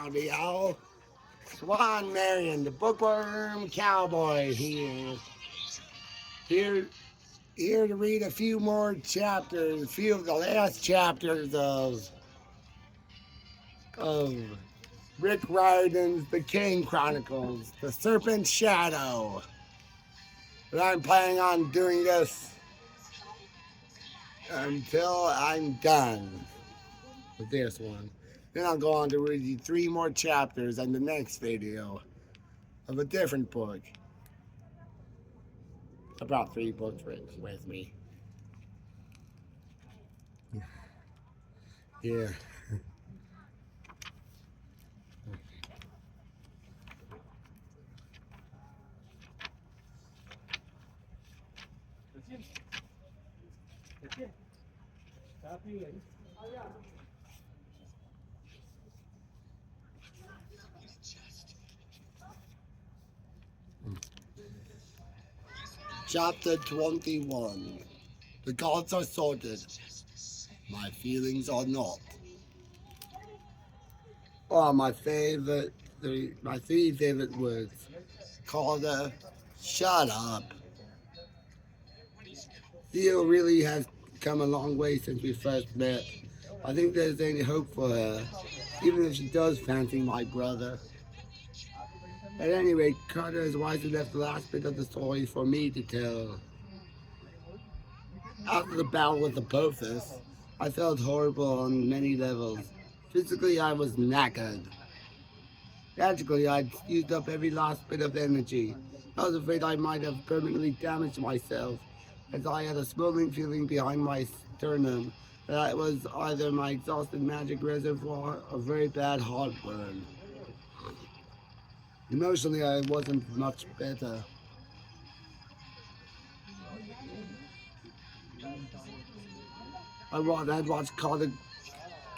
Howdy, y'all. Swan Marion, the bookworm cowboy Here, here to read a few more chapters, a few of the last chapters of Rick Riordan's The Kane Chronicles, The Serpent's Shadow. But I'm planning on doing this until I'm done with this one. Then I'll go on to read you 3 more chapters in the next video of a different book. I brought 3 books with me. Yeah. Chapter 21. The gods are sorted. My feelings are not. Oh, my 3 favorite words. Carter, shut up. Theo really has come a long way since we first met. I think there's any hope for her, even if she does fancy my brother. At any rate, Carter has wisely left the last bit of the story for me to tell. After the battle with the Apophis, I felt horrible on many levels. Physically, I was knackered. Tragically, I'd used up every last bit of energy. I was afraid I might have permanently damaged myself, as I had a smoldering feeling behind my sternum that it was either my exhausted magic reservoir or very bad heartburn. Emotionally, I wasn't much better. I'd watched Carter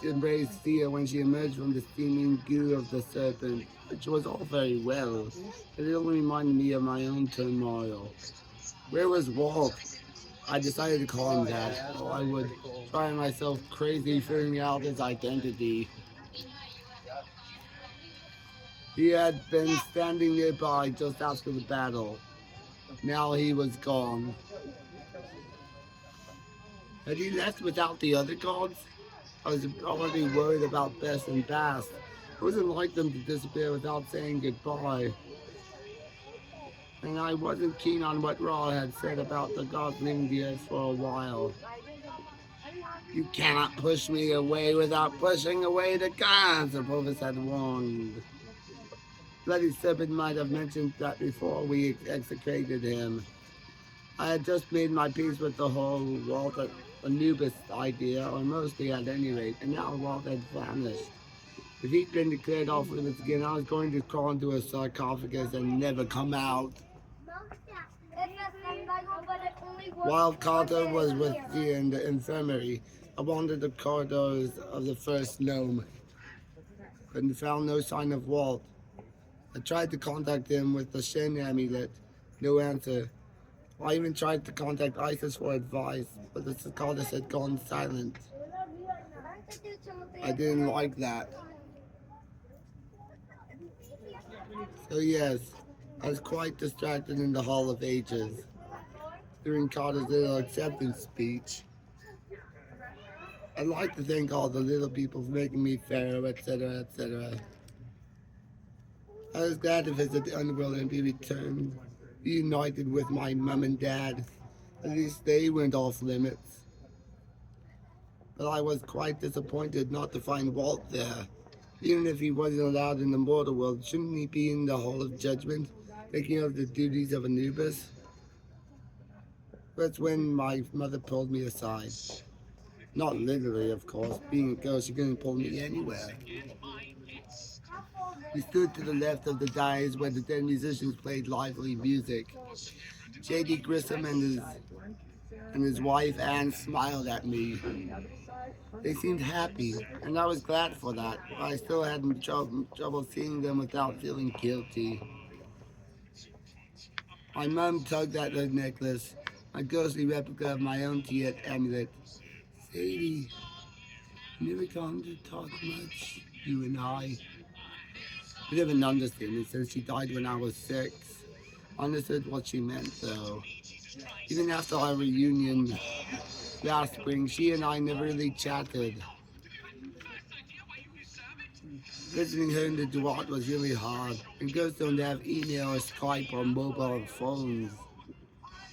embrace Thea when she emerged from the steaming goo of the serpent, which was all very well, but it only reminded me of my own turmoil. Where was Walt? I decided to call him that, or I would drive myself crazy figuring out his identity. He had been standing nearby just after the battle. Now he was gone. Had he left without the other gods? I was already worried about Bess and Bass. It wasn't like them to disappear without saying goodbye. And I wasn't keen on what Ra had said about the gods leaving the earth for a while. You cannot push me away without pushing away the gods, the Apophis had warned. Bloody Serpent might have mentioned that before we execrated him. I had just made my peace with the whole Walt Anubis idea, or mostly at any rate, and now Walt had vanished. If he'd been declared off limits again, I was going to crawl into a sarcophagus and never come out. While Carter was with Thea in the infirmary, I wandered the corridors of the first gnome, but found no sign of Walt. I tried to contact him with the Shen amulet, no answer. I even tried to contact Isis for advice, but the cicadas had gone silent. I didn't like that. So yes, I was quite distracted in the Hall of Ages during Carter's little acceptance speech. I'd like to thank all the little people for making me pharaoh, etc., etc. I was glad to visit the underworld and be reunited with my mom and dad. At least they weren't off limits. But I was quite disappointed not to find Walt there. Even if he wasn't allowed in the mortal world, shouldn't he be in the Hall of Judgment, taking of the duties of Anubis? That's when my mother pulled me aside. Not literally, of course. Being a girl, she couldn't pull me anywhere. We stood to the left of the dais where the dead musicians played lively music. J.D. Grissom and his wife Anne smiled at me. They seemed happy, and I was glad for that, but I still had trouble seeing them without feeling guilty. My mom tugged at the necklace, a ghostly replica of my own Tiet amulet. Sadie, never come to talk much, you and I. I didn't understand it since she died when I was 6. I understood what she meant though. Even after our reunion last spring, she and I never really chatted. Visiting her in the Duat was really hard, and girls don't have email or Skype or mobile phones.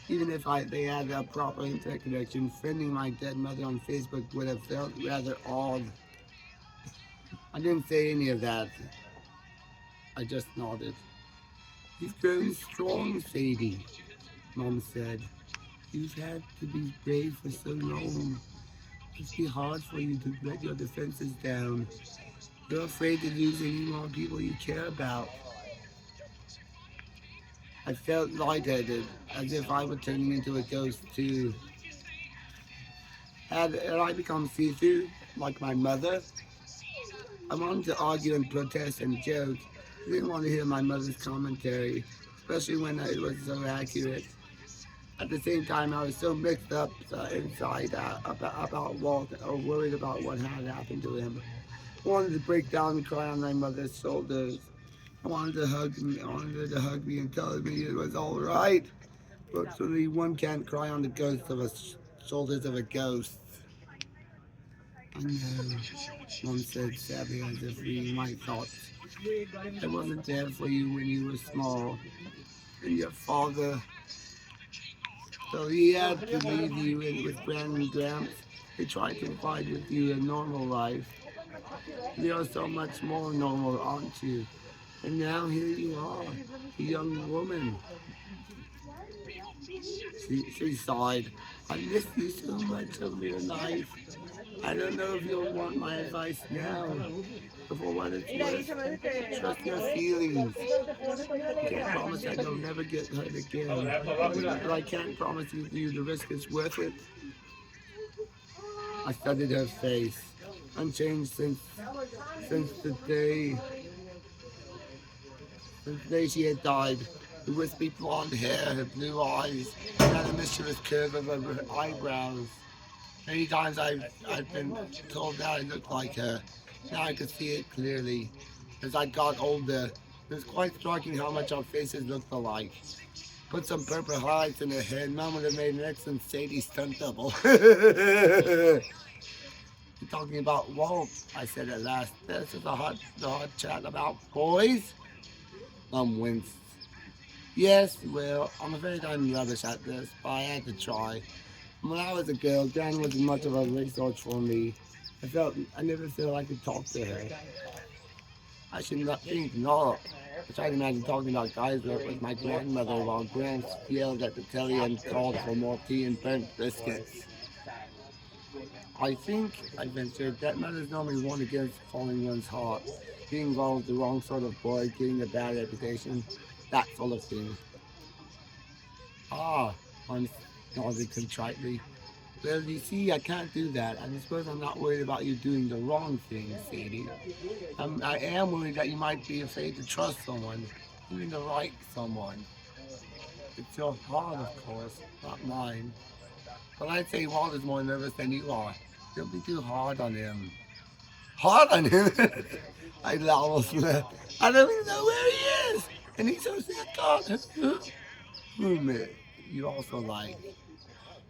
Even if they had a proper internet connection, friending my dead mother on Facebook would have felt rather odd. I didn't say any of that. I just nodded. You've grown strong, Sadie, Mom said. You've had to be brave for so long. Must be hard for you to let your defenses down. You're afraid to lose any more people you care about. I felt lightheaded, as if I were turning into a ghost too. Had I become see-through, like my mother? I wanted to argue and protest and joke. I didn't want to hear my mother's commentary, especially when it was so accurate. At the same time, I was so mixed up inside about Walt, or worried about what had happened to him. I wanted to break down and cry on my mother's shoulders. I wanted her to hug me and tell me it was all right. But certainly one can't cry on the shoulders of a ghost. I know, Mom said sadly as if reading my thoughts. I wasn't there for you when you were small. And your father, so he had to leave you in with Gran and Gramps. They tried to provide with you a normal life. You're so much more normal, aren't you? And now here you are, a young woman. She sighed. I miss you so much of your life. I don't know if you'll want my advice now. But for what it's worth, trust your feelings. I can't promise that you'll never get hurt again. But I can't promise you the risk is worth it. I studied her face, unchanged since the day she had died. The wispy blonde hair, her blue eyes, and a mischievous curve of her eyebrows. Many times I've been told that I looked like her. Now I could see it clearly. As I got older, it was quite striking how much our faces looked alike. Put some purple highlights in her hair, Mom would have made an excellent Sadie stunt double. You're talking about Walt, I said at last. This is a hot chat about boys. Mom winced. Yes, well, I'm afraid I'm rubbish at this, but I had to try. When I was a girl, Gran wasn't much of a resource for me. I never felt I could talk to her. I should not think not. I tried to imagine talking about guys with my grandmother while Gramps yelled at the telly and called for more tea and burnt biscuits. I think, I ventured, that mothers normally warn against falling one's heart, being involved with the wrong sort of boy, getting a bad reputation, that sort of thing. Ah, I nodded contritely. Well, you see, I can't do that. I suppose I'm not worried about you doing the wrong thing, Sadie. I am worried that you might be afraid to trust someone, even to like someone. It's your heart, of course, not mine. But I'd say Walt is more nervous than you are. Don't be too hard on him. Hard on him? I almost laughed. I don't even know where he is. And he's so sick. God. Roommate, you also like,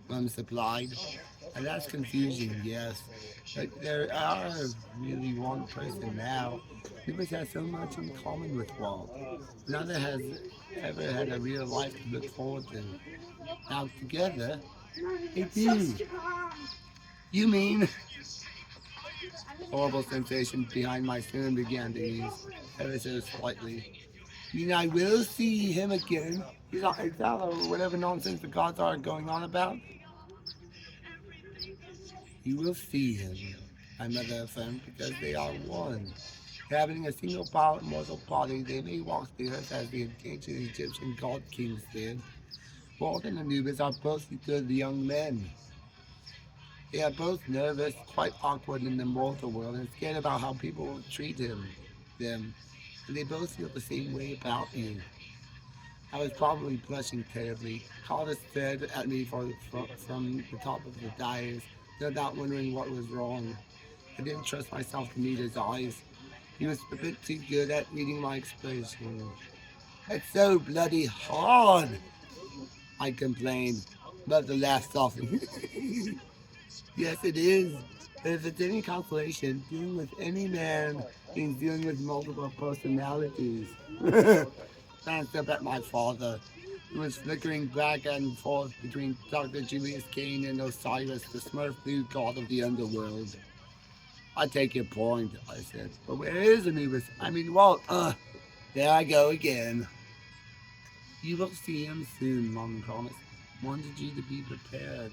Mom supplied. And that's confusing, yes. But there are really one person now. Nobody has so much in common with Walt. Neither has ever had a real life to look forward to. Now together, they do. You mean? Horrible sensation behind my skin began to ease, ever so slightly. You mean I will see him again? He's not exiled or whatever nonsense the gods are going on about? You will see him, my mother affirmed, because they are one. Having a single mortal body, they may walk the earth as the ancient Egyptian god kings did. Walt and Anubis are both good young men. They are both nervous, quite awkward in the mortal world, and scared about how people will treat them. And they both feel the same way about you. I was probably blushing terribly. Carter stared at me from the top of the dais, no doubt wondering what was wrong. I didn't trust myself to meet his eyes. He was a bit too good at reading my expression. It's so bloody hard, I complained, but the laugh softened. Yes, it is. But if it's any consolation, dealing with any man means dealing with multiple personalities. Glanced up at my father, who was flickering back and forth between Dr. Julius Kane and Osiris, the Smurf blue god of the underworld. I take your point, I said. But where is Anubis? I mean, Walt, there I go again. You will see him soon, Mom promised. Wanted you to be prepared.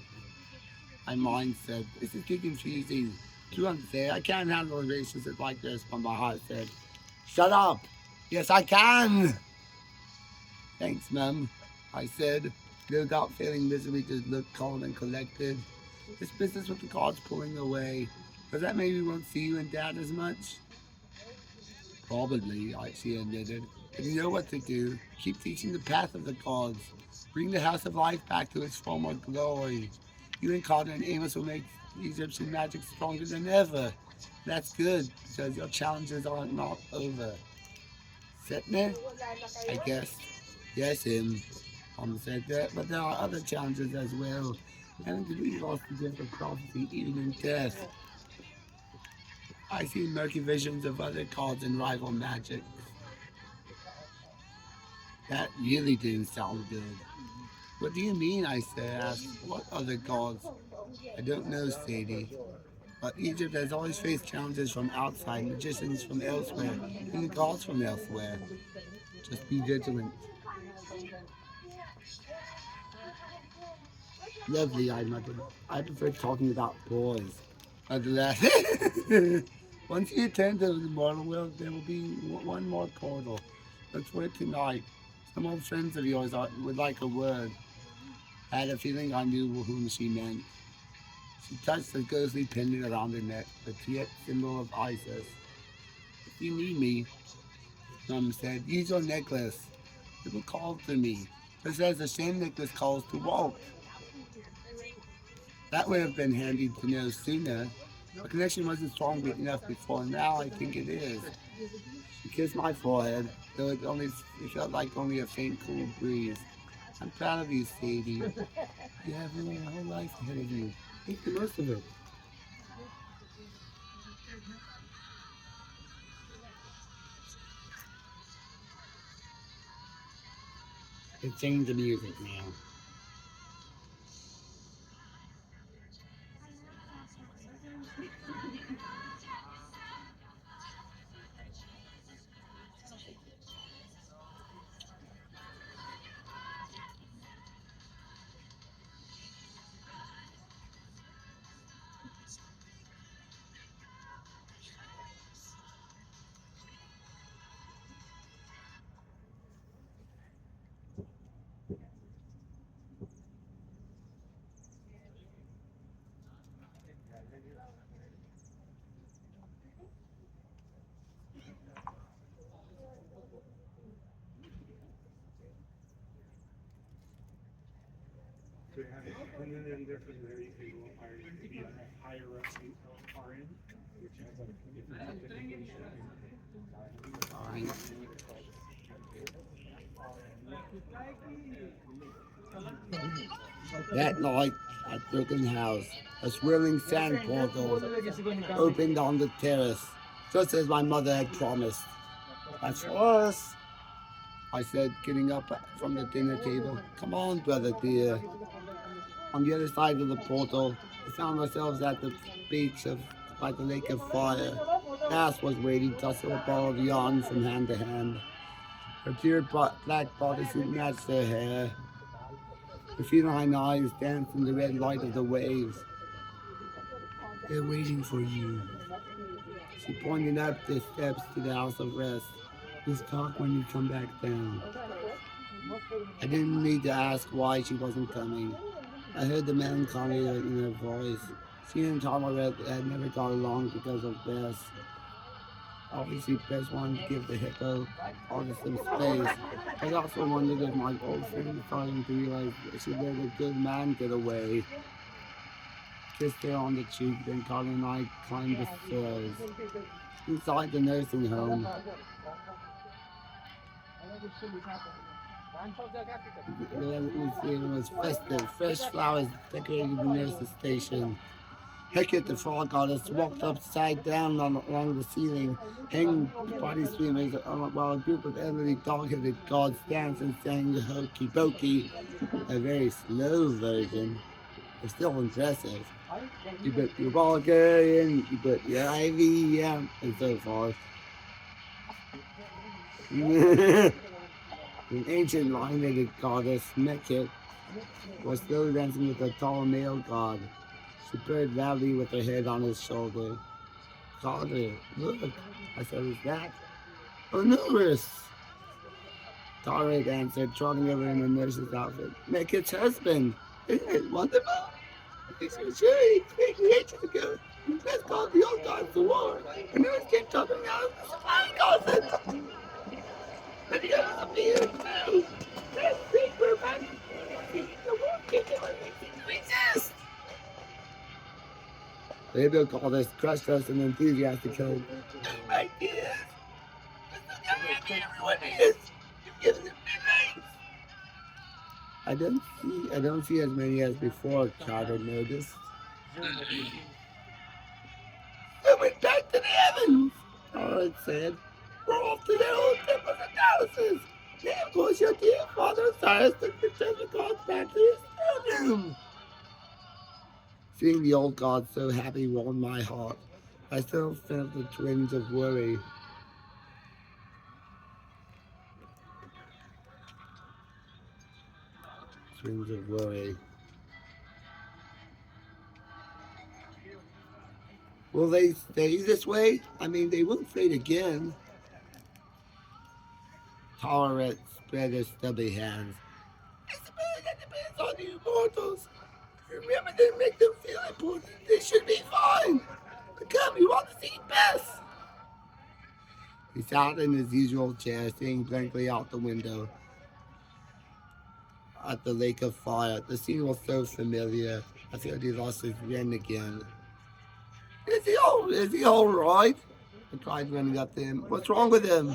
My mind said, this is too confusing, too unfair. I can't handle a relationship like this, but my heart said, shut up. Yes, I can. Thanks, Mum, I said, no doubt feeling misery to look calm and collected. This business with the cards pulling away. Does that mean we won't see you and Dad as much? Probably, she admitted. But you know what to do. Keep teaching the path of the gods. Bring the House of Life back to its former glory. You and Carter and Amos will make Egyptian magic stronger than ever. That's good, because your challenges are not over. Setner? I guess. Yes, him. Mom said that, but there are other challenges as well. And we lost the gift of prophecy even in death. I see murky visions of other gods and rival magic. That really didn't sound good. What do you mean, I asked. What other gods? I don't know, Sadie. But Egypt has always faced challenges from outside, magicians from elsewhere, and gods from elsewhere. Just be vigilant. Lovely, I muttered. I prefer talking about boys. At last, once you attend to the mortal world, there will be one more portal. Look for it tonight. Some old friends of yours would like a word. I had a feeling I knew whom she meant. She touched the ghostly pendant around her neck, the Tiet symbol of Isis. If you need me, Mum said, use your necklace. It will call to me, just as the same necklace calls to Walt. That would have been handy to know sooner. The connection wasn't strong enough before. Now I think it is. She kissed my forehead, though it felt like only a faint cool breeze. I'm proud of you, Sadie. You have a whole life ahead of you. Make the most of it. Let's change the music now. So you have it, and then there from there you can go higher, you can higher up RN, which has like different certifications. Fine. That night at Broken House, a swirling sand portal opened on the terrace, just as my mother had promised. That's for us, I said, getting up from the dinner table. Come on, brother dear. On the other side of the portal, we found ourselves at the beach by the lake of fire. Cass was waiting, tossing a ball of yarn from hand to hand. Her pure black bodysuit matched her hair. Her feline eyes danced in the red light of the waves. They're waiting for you. She pointed up the steps to the house of rest. Just talk when you come back down. I didn't need to ask why she wasn't coming. I heard the melancholy in her voice. She and Tolerette had never got along because of Bess. Obviously, Bess wanted to give the hippo artist some space. I also wondered if my old friend was starting to realize that she let a good man get away. Kissed her on the cheek, then Carter and I climbed the stairs. inside the nursing home. Let me see, it was festive. Fresh flowers decorated the nurse's station. Hecate, the frog goddess, walked upside down along the ceiling, hanging body streamers while a group of elderly dog-headed gods danced and sang the hokey pokey, a very slow version. It's still impressive. You put your Bulgarian, you put your IVM, and so forth. An ancient lion-headed goddess, Mekhet, was still dancing with a tall male god. She purred loudly with her head on his shoulder. Father, look, I said, is that? Oh, Numerous! Tarek answered, trotting over in a nurse's outfit. Mekhet's husband! Isn't it wonderful? He said, sure, he created ago. Let's call the old gods to war. And nurse came jumping out of the supply closet. And he got up here, too. Let's think we're back. The war kicked him and makes him resist. The Hebrew goddess crushed us in enthusiastic code. My dears! Everyone is! You've given them new names! I don't see as many as before, Carter noticed. They went back to the heavens, Howard said. We're off to their old temples and palaces. Then, of course, your dear father Cyrus took the treasure gods back to his throne room. Seeing the old gods so happy warmed my heart. I still felt the twinge of worry. Twinge of worry. Will they stay this way? I mean, they won't fade again. Tolerant spread her stubby hands. I suppose that depends on you mortals. Remember to make them feel important. They should be fine. But come, we want to see Bess. He sat in his usual chair, staring blankly out the window at the lake of fire. The scene was so familiar. I felt he lost his yen again. Is he all right? I tried running up to him. What's wrong with him?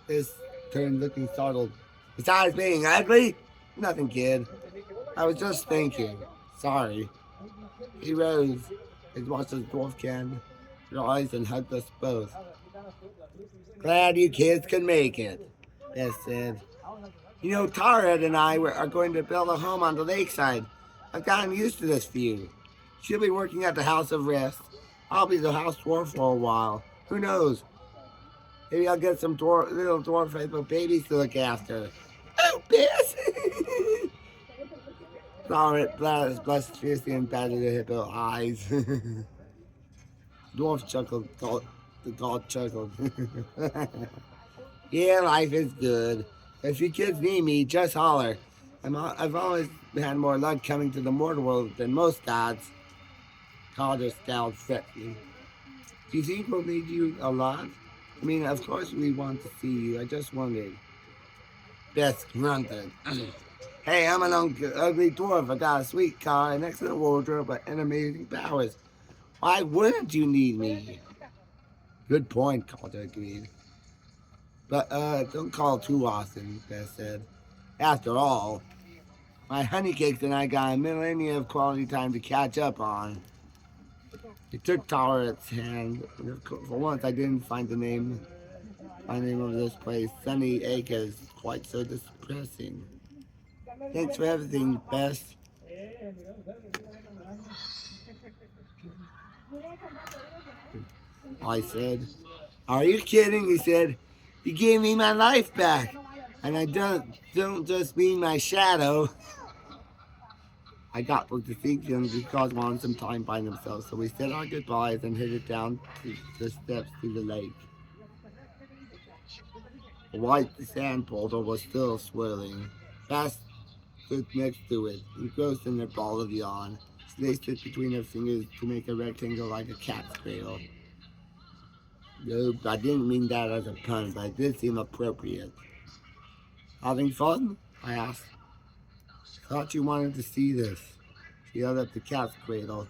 This turned looking startled. Besides being ugly? Nothing, kid. I was just thinking. Sorry. He rose. He watched his dwarfkin rise and hugged us both. Glad you kids can make it, Beth said. You know, Tarad and I are going to build a home on the lakeside. I've gotten used to this view. She'll be working at the House of Rest. I'll be the house dwarf for a while. Who knows? Maybe I'll get some little dwarf babies to look after. Oh, Bess! Tarad blushed fiercely and batted her hippo eyes. Dwarf chuckled. The god chuckled. Yeah, life is good. If you kids need me, just holler. I've always had more luck coming to the mortal world than most gods. Calder scowled fretfully. Do you think we'll need you a lot? I mean, of course we want to see you. I just wondered. Beth grunted. Hey, I'm an ugly dwarf. I got a sweet car, an excellent wardrobe, and amazing powers. Why wouldn't you need me? Good point, Calder agreed. But don't call too often, Beth said. After all, my honeycakes and I got a millennia of quality time to catch up on. He took Toweret's hand. For once, I didn't find the name of this place. Sunny Acres, quite so depressing. Thanks for everything, Bess. I said. Are you kidding? He said. You gave me my life back. And I don't just mean my shadow. I got to thinking because wanted some time by themselves, so we said our goodbyes and headed down to the steps to the lake. The white sand boulder was still swirling. Fast stood next to it, engrossed in a ball of yarn. She laced it between her fingers to make a rectangle like a cat's cradle. No, I didn't mean that as a pun, but it did seem appropriate. Having fun? I asked. Thought you wanted to see this. She held up the cat's cradle.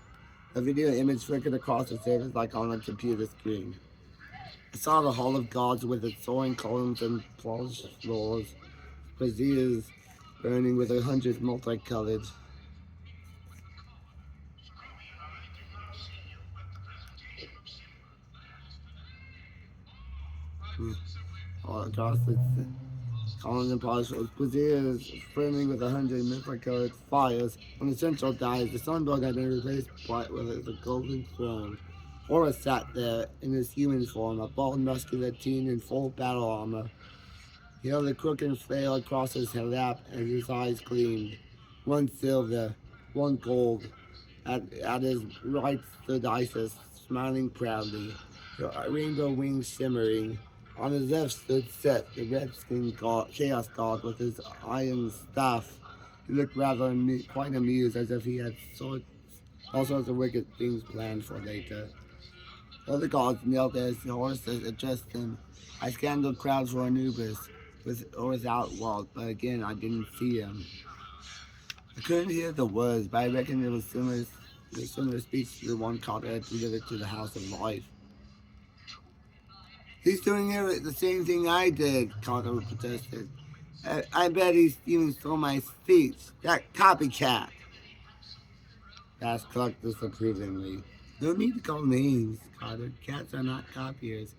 A video image flickered across the surface like on a computer screen. I saw the Hall of Gods with its soaring columns and polished floors, braziers burning with 100 multicolored. All across the columns and polished floors, braziers burning with 100 multicolored fires. On the central dais, the sunbug had been replaced with a golden throne. Horus sat there in his human form, a bald, muscular teen in full battle armor. He held a crooked flail across his lap, and his eyes gleamed. One silver, one gold. At his right stood Isis, smiling proudly, her rainbow wings shimmering. On his left stood Set, the red-skinned chaos god with his iron staff. He looked rather quite amused, as if he had all sorts of wicked things planned for later. Other gods knelt as the horses addressed them. I scanned the crowd for Anubis, with or without Walt, but again I didn't see him. I couldn't hear the words, but I reckoned it was similar speech to the one Carter had delivered to the House of Life. He's doing the same thing I did, Carter protested. I bet he even stole my speech. That copycat. Asked Clark disapprovingly. No need to call names, Carter. Cats are not copiers.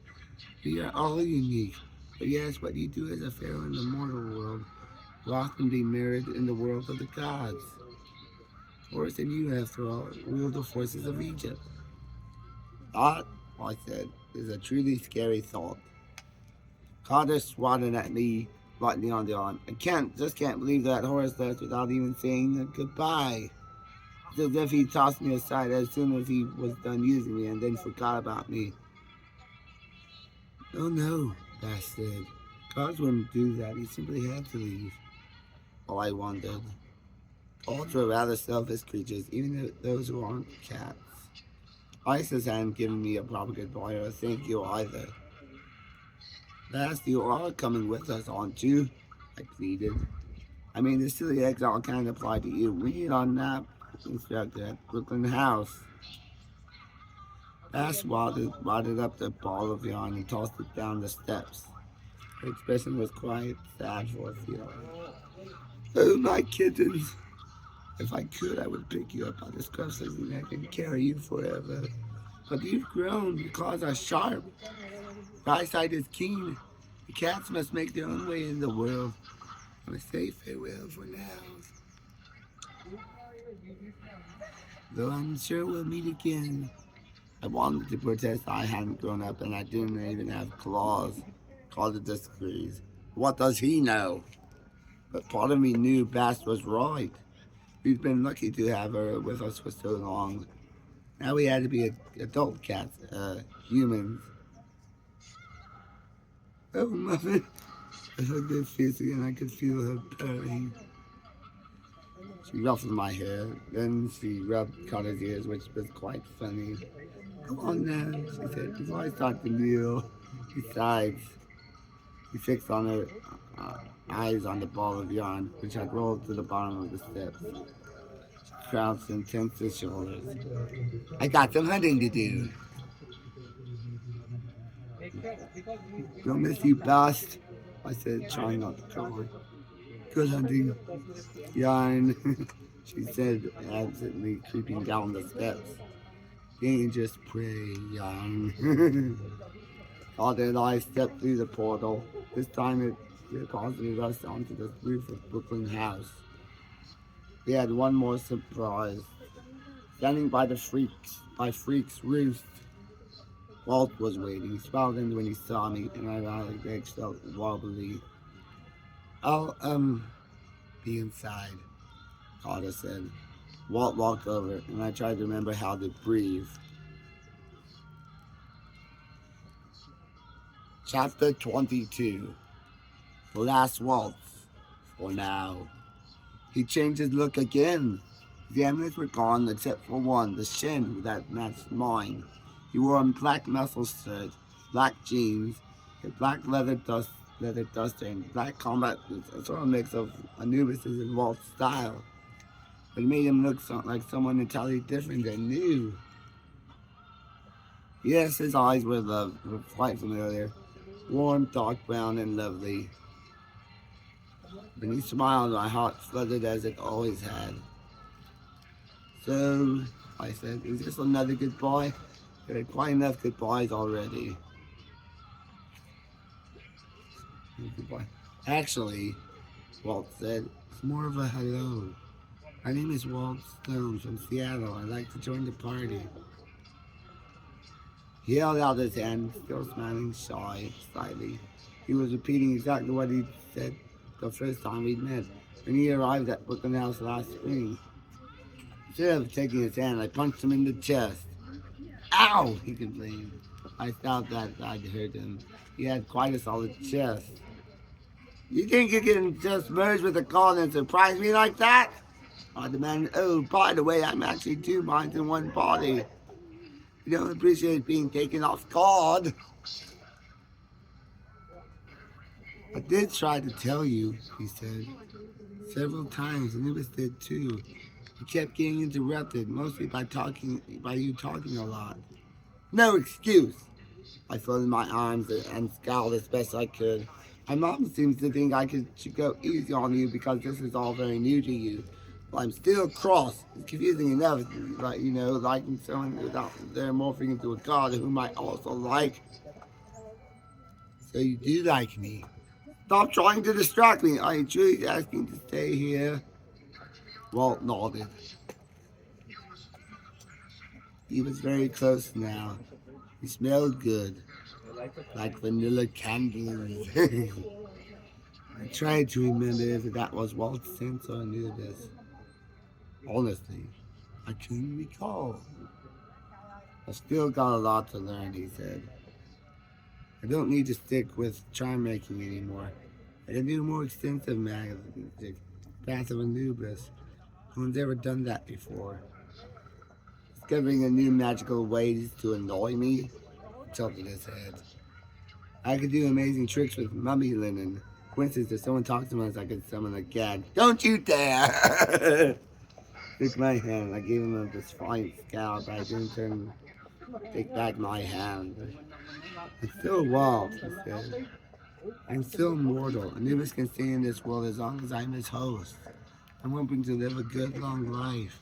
We are all unique. But yes, what you do as a pharaoh in the mortal world will often be mirrored in the world of the gods. Worse than you, after all, rule the forces of Egypt. That, I said, is a truly scary thought. Carter swatted at me lightly on the arm. I just can't believe that Horus left without even saying a goodbye. It's as if he tossed me aside as soon as he was done using me and then forgot about me. Oh no, Bash said. Gods wouldn't do that. He simply had to leave. Oh, I wondered. Gods were rather selfish creatures, even those who aren't cats. Isis hadn't given me a proper goodbye or a thank you either. Bash, you are coming with us, aren't you? I pleaded. I mean, the silly exile can't apply to you. We need our nap instructor at Brooklyn House. Bash wadded up the ball of yarn and tossed it down the steps. Her expression was quite sad for a feeling. Oh, my kittens. If I could, I would pick you up by the scruffs of your neck and carry you forever. But you've grown, your claws are sharp. Your eyesight is keen. The cats must make their own way in the world. I must say farewell for now. Though I'm sure we'll meet again. I wanted to protest I hadn't grown up and I didn't even have claws. Carter disagrees. What does he know? But part of me knew Bass was right. We've been lucky to have her with us for so long. Now we had to be adult cats, humans. Oh, Muffin. I hugged her face again. I could feel her purring. She ruffled my hair. Then she rubbed Carter's ears, which was quite funny. Come on now, she said, before I start the meal. Besides, he fixed on her eyes on the ball of yarn, which had rolled to the bottom of the steps. She crouched and tensed her shoulders. I got some hunting to do. Don't miss you, Bast, I said, trying not to cry. Good hunting. Yarn, she said, absently creeping down the steps. Dangerous prey, Yarn. Carter and I stepped through the portal. This time it deposited us onto the roof of Brooklyn House. We had one more surprise. Standing by Freak's roost, Walt was waiting. He smiled in when he saw me, and my legs felt wobbly. I'll, be inside, Carter said. Walt walked over, and I tried to remember how to breathe. Chapter 22. The last waltz. For now. He changed his look again. The emeralds were gone except for one, the shin that matched mine. He wore a black muscle shirt, black jeans, a black leather duster, and black combat boots, a sort of mix of Anubis's and Walt's style. But it made him look like someone entirely different and new. Yes, his eyes were quite familiar. Warm, dark brown, and lovely. When he smiled, my heart fluttered as it always had. So, I said, is this another goodbye? There are quite enough goodbyes already. Goodbye. Actually, Walt said, it's more of a hello. My name is Walt Stone from Seattle. I'd like to join the party. He held out his hand, still smiling slightly. He was repeating exactly what he'd said the first time we'd met, when he arrived at Brooklyn House last spring. Instead of taking his hand, I punched him in the chest. Ow! He complained. I thought that I'd hurt him. He had quite a solid chest. You think you can just merge with a call and surprise me like that? I demanded. Oh, by the way, I'm actually two minds in one body. You don't appreciate being taken off guard. I did try to tell you, he said. Several times, and Anubis did too. He kept getting interrupted, mostly by you talking a lot. No excuse. I folded my arms and scowled as best I could. My mom seems to think should go easy on you because this is all very new to you. But I'm still cross. It's confusing enough, like, liking someone without their morphing into a god whom I also like. So you do like me. Stop trying to distract me. Are you truly asking to stay here? Walt nodded. He was very close now. He smelled good, like vanilla candles. I tried to remember if that was Walt's sense or Anubis. Honestly, I couldn't recall. I still got a lot to learn, he said. I don't need to stick with charm making anymore. I can do more extensive magic. Path of Anubis. No one's ever done that before. Discovering a new magical ways to annoy me, he tilted his head. I could do amazing tricks with mummy linen. For instance, if someone talks to me, I could summon a gag. Don't you dare! Took my hand. I gave him a defiant scowl, but I didn't take back my hand. I'm still Walt, he said. I'm still mortal. Anubis can stay in this world as long as I'm his host. I'm hoping to live a good, long life.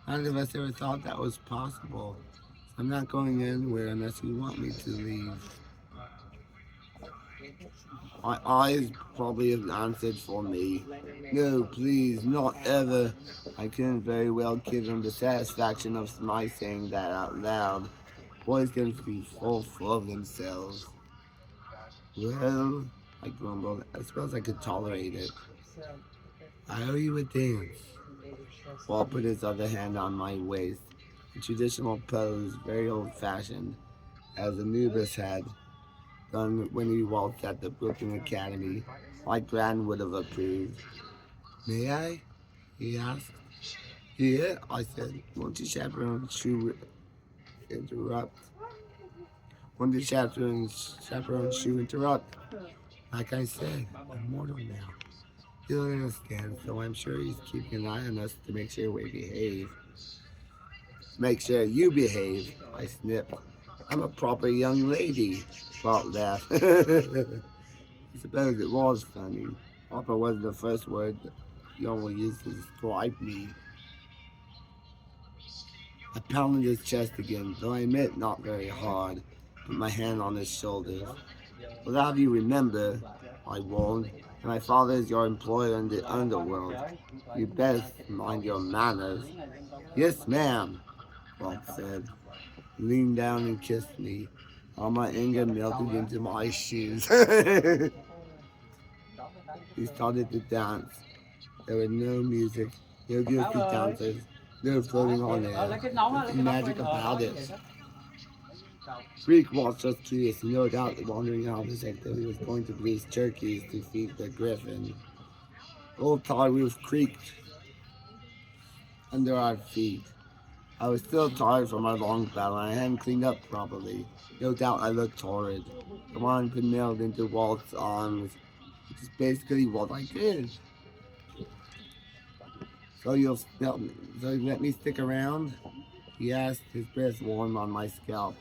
None of us ever thought that was possible. I'm not going anywhere unless you want me to leave. My eyes probably have answered for me. No, please, not ever. I couldn't very well give him the satisfaction of my saying that out loud. Boys can be full of themselves. Well, I grumbled. I suppose I could tolerate it. I owe you a dance. Walt put his other hand on my waist. A traditional pose, very old-fashioned, as Anubis had done when he waltzed at the Brooklyn Academy. My grand would have approved. May I? He asked. Yeah, I said. Won't the interrupt? Won't the chaperone shoe interrupt? Like I said, I'm mortal now. He don't understand, so I'm sure he's keeping an eye on us to make sure we behave. Make sure you behave, I snipped. I'm a proper young lady. Walt laughed. I suppose it was funny. Proper was the first word you only used to describe me. I pounded his chest again, though I admit not very hard, put my hand on his shoulders. Well, have you remember, I warned, my father is your employer in the underworld. You best mind your manners. Yes, ma'am, Walt said. He leaned down and kissed me. All my anger melted into my shoes. He started to dance. There was no music, no goofy dancers, no floating on air. Nothing magic about it. Freak was just curious, no doubt wondering how this activity was going to produce turkeys to feed the griffin. Old tar roof creaked under our feet. I was still tired from my long battle, and I hadn't cleaned up properly. No doubt I looked horrid. The wine could meld into Walt's arms, which is basically what I did. So you'll let me stick around? He asked, his breath warm on my scalp.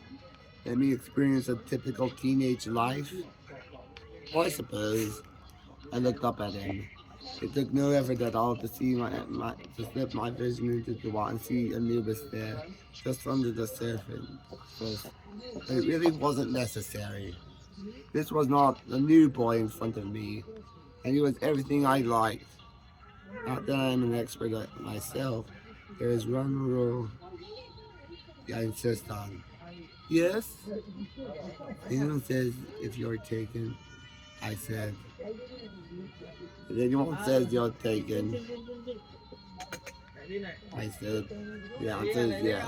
Let me experience a typical teenage life. Well, I suppose. I looked up at him. It took no effort at all to see to slip my vision into the water and see Anubis there, just under the surface. But it really wasn't necessary. This was not the new boy in front of me, and he was everything I liked. Not that I'm an expert at myself. There is one rule I insist on. Yes? Anyone says if you're taken, I said. If anyone says you're taken, I said, the answer is yes.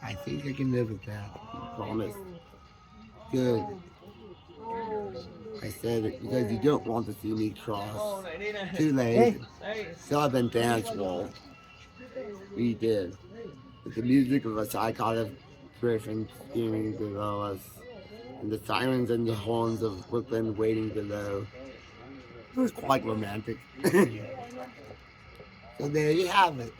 I think I can live with that. Promise. Good. I said it because you don't want to see me cross. Too late. Sub and dance wall. We did. With the music of a psychotic griffin screaming below us, and the sirens and the horns of Brooklyn waiting below. It was quite romantic. So there you have it.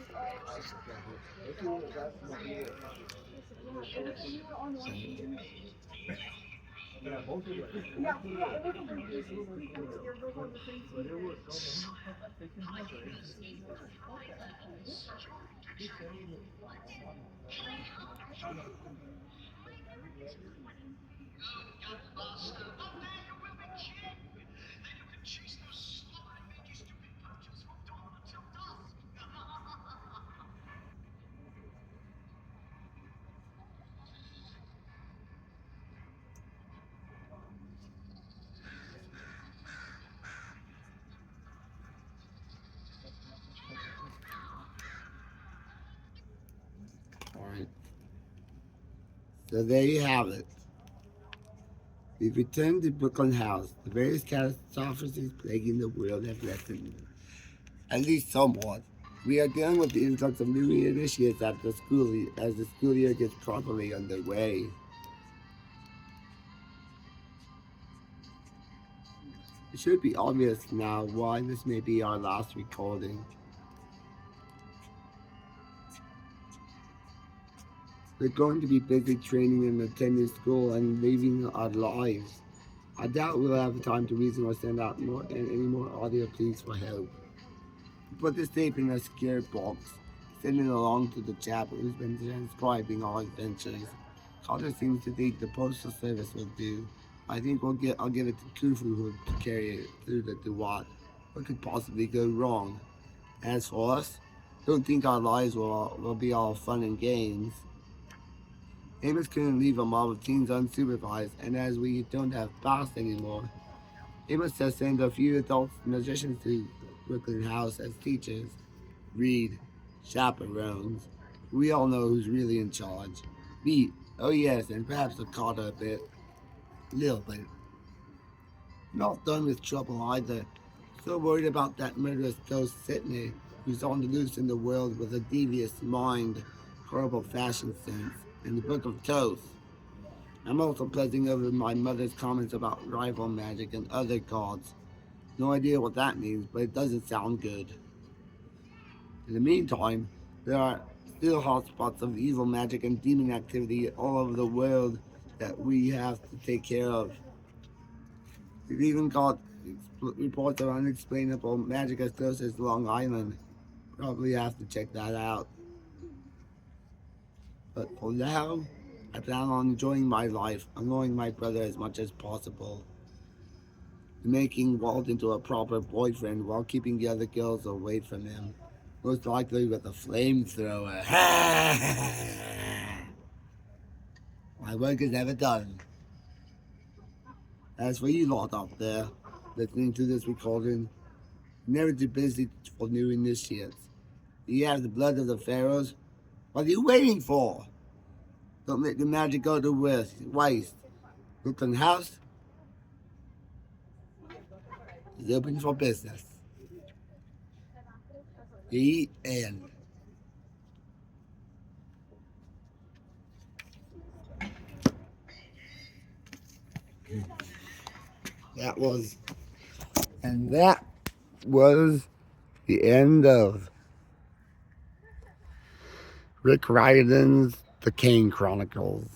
Alright. So there you have it. We've returned to Brooklyn House. The various catastrophes plaguing the world have lessened, at least somewhat. We are dealing with the influx of new initiates as the school year gets properly underway. It should be obvious now why this may be our last recording. We're going to be busy training and attending school and living our lives. I doubt we'll have time to reason or send out any more audio pleas for help. We put this tape in a scare box, sending it along to the chap who's been transcribing our adventures. Carter seems to think the postal service will do. I think I'll give it to Khufu who will carry it through the Duat. What could possibly go wrong? As for us, don't think our lives will be all fun and games. Amos couldn't leave a mob of teens unsupervised, and as we don't have baths anymore, Amos has sent a few adult musicians to Brooklyn House as teachers. Read, chaperones. We all know who's really in charge. Me, oh yes, and perhaps the Carter a bit. Little bit. Not done with trouble either. So worried about that murderous ghost Sydney, who's on the loose in the world with a devious mind, horrible fashion sense, and the Book of Toast. I'm also puzzling over my mother's comments about rival magic and other gods. No idea what that means, but it doesn't sound good. In the meantime, there are still hotspots of evil magic and demon activity all over the world that we have to take care of. We've even got reports of unexplainable magic as close as Long Island. Probably have to check that out. But for now, I plan on enjoying my life, annoying my brother as much as possible, making Walt into a proper boyfriend while keeping the other girls away from him, most likely with a flamethrower. My work is never done. As for you lot out there, listening to this recording, never too busy for new initiates. You have the blood of the pharaohs. What are you waiting for? Don't let the magic go to waste. Brooklyn House is open for business. The end. That was the end of Rick Riordan's The Kane Chronicles.